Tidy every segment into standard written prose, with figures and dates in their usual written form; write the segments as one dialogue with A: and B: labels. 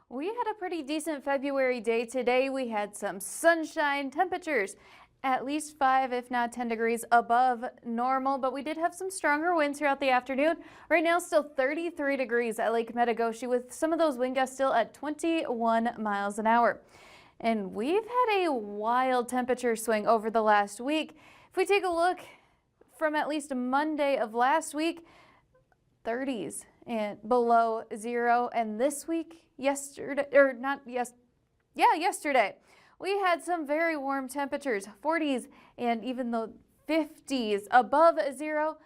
A: We had a pretty decent February day today. We had some sunshine, temperatures at least 5, if not 10 degrees above normal, but we did have some stronger winds throughout the afternoon. Right now, still 33 degrees at Lake Metagoshi with some of those wind gusts still at 21 miles an hour. And we've had a wild temperature swing over the last week. If we take a look from at least Monday of last week, 30s and below zero, and this week, yesterday, we had some very warm temperatures, 40s and even the 50s above zero.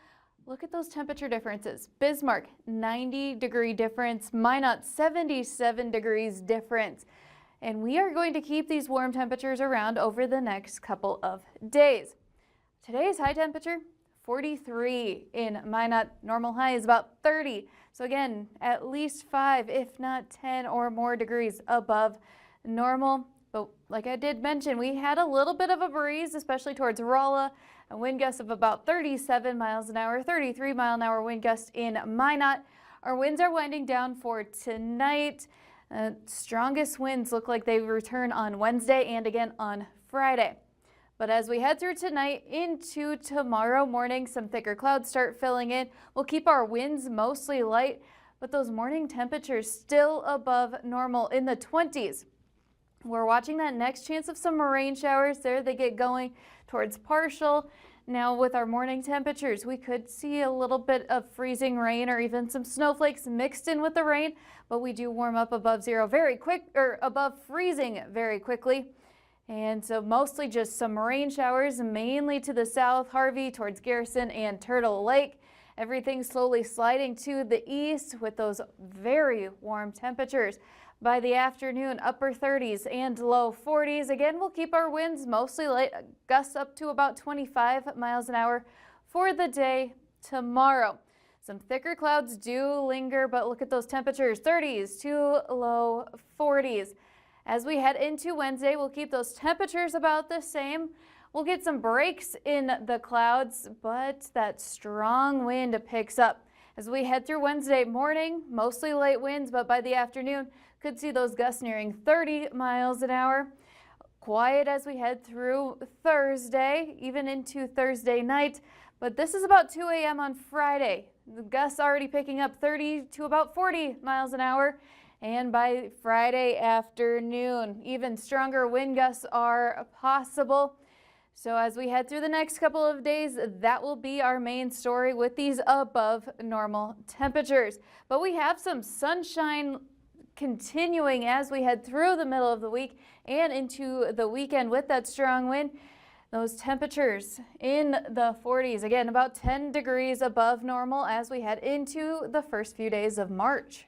A: Look at those temperature differences. Bismarck, 90-degree difference. Minot, 77 degrees difference. And we are going to keep these warm temperatures around over the next couple of days. Today's high temperature, 43 in Minot. Normal high is about 30. So again, at least 5, if not 10 or more degrees above normal. But like I did mention, we had a little bit of a breeze, especially towards Rolla, a wind gust of about 37 miles an hour, 33 mile an hour wind gust in Minot. Our winds are winding down for tonight. Strongest winds look like they return on Wednesday and again on Friday. But as we head through tonight into tomorrow morning, some thicker clouds start filling in. We'll keep our winds mostly light, but those morning temperatures still above normal in the 20s. We're watching that next chance of some rain showers there. They get going towards partial. Now with our morning temperatures, we could see a little bit of freezing rain or even some snowflakes mixed in with the rain, but we do warm up above zero very quick, or above freezing very quickly. And so mostly just some rain showers, mainly to the south, Harvey towards Garrison and Turtle Lake. Everything slowly sliding to the east with those very warm temperatures. By the afternoon, upper 30s and low 40s. Again, we'll keep our winds mostly light, gusts up to about 25 miles an hour for the day tomorrow. Some thicker clouds do linger, but look at those temperatures, 30s to low 40s. As we head into Wednesday, we'll keep those temperatures about the same. We'll get some breaks in the clouds, but that strong wind picks up. As we head through Wednesday morning, mostly light winds, but by the afternoon, could see those gusts nearing 30 miles an hour. Quiet as we head through Thursday, even into Thursday night. But this is about 2 a.m. on Friday. The gusts already picking up 30 to about 40 miles an hour. And by Friday afternoon, even stronger wind gusts are possible. So as we head through the next couple of days, that will be our main story with these above normal temperatures. But we have some sunshine continuing as we head through the middle of the week and into the weekend with that strong wind. Those temperatures in the 40s, again, about 10 degrees above normal as we head into the first few days of March.